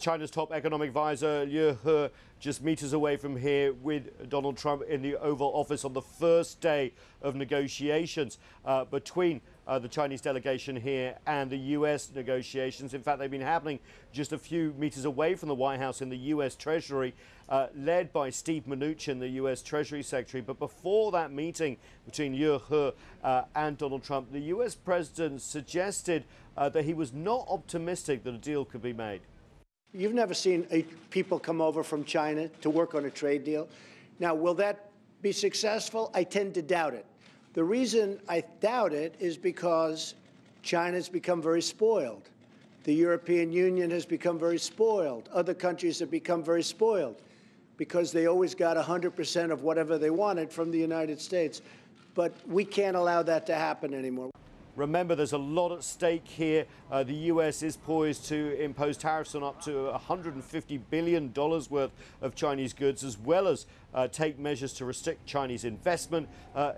China's top economic advisor Liu He just meters away from here with Donald Trump in the Oval Office on the first day of negotiations between the Chinese delegation here and the U.S. negotiations. In fact, they've been happening just a few meters away from the White House in the U.S. Treasury, led by Steve Mnuchin, the U.S. Treasury Secretary. But before that meeting between Liu He and Donald Trump, the U.S. president suggested that he was not optimistic that a deal could be made. You've never seen people come over from China to work on a trade deal. Now, will that be successful? I tend to doubt it. The reason I doubt it is because China's become very spoiled. The European Union has become very spoiled. Other countries have become very spoiled because they always got 100% of whatever they wanted from the United States. But we can't allow that to happen anymore. Remember, there's a lot at stake here. The U.S. is poised to impose tariffs on up to $150 billion worth of Chinese goods, as well as take measures to restrict Chinese investment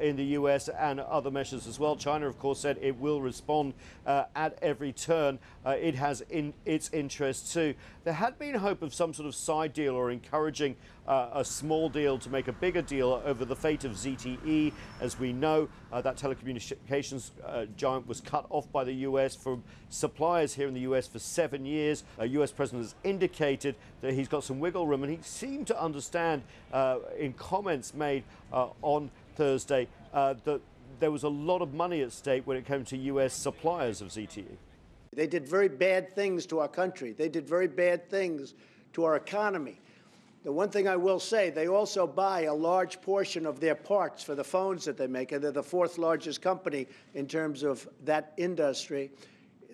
in the U.S. and other measures as well. China, of course, said it will respond at every turn. It has in its interest too. There had been hope of some sort of side deal or encouraging a small deal to make a bigger deal over the fate of ZTE. As we know, that telecommunications giant was cut off by the U.S. from suppliers here in the U.S. for 7 years. A U.S. president has indicated that he's got some wiggle room, and he seemed to understand in comments made on Thursday that there was a lot of money at stake when it came to U.S. suppliers of ZTE. They did very bad things to our country. They did very bad things to our economy. The one thing I will say, they also buy a large portion of their parts for the phones that they make, and they're the fourth largest company in terms of that industry.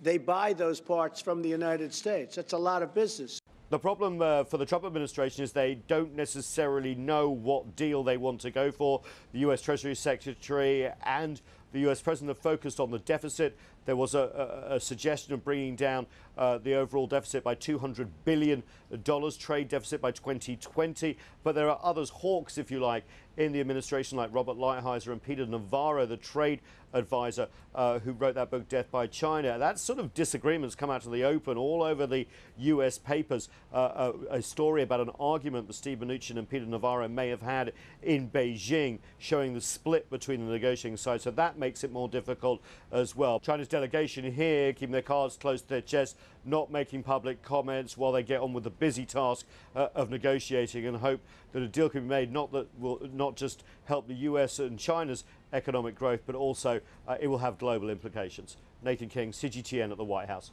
They buy those parts from the United States. That's a lot of business. The problem for the Trump administration is they don't necessarily know what deal they want to go for. The U.S. Treasury Secretary and the U.S. president have focused on the deficit. There was a suggestion of bringing down the overall deficit by $200 billion, trade deficit by 2020. But there are others, hawks, if you like, in the administration, like Robert Lighthizer and Peter Navarro, the trade advisor who wrote that book, Death by China. That sort of disagreements come out to the open all over the U.S. papers. A story about an argument that Steve Mnuchin and Peter Navarro may have had in Beijing, showing the split between the negotiating sides. So that makes it more difficult as well. China's delegation here keeping their cards close to their chest, not making public comments while they get on with the busy task of negotiating, and hope that a deal can be made, not that will not just help the US and China's economic growth, but also it will have global implications. Nathan King, CGTN at the White House.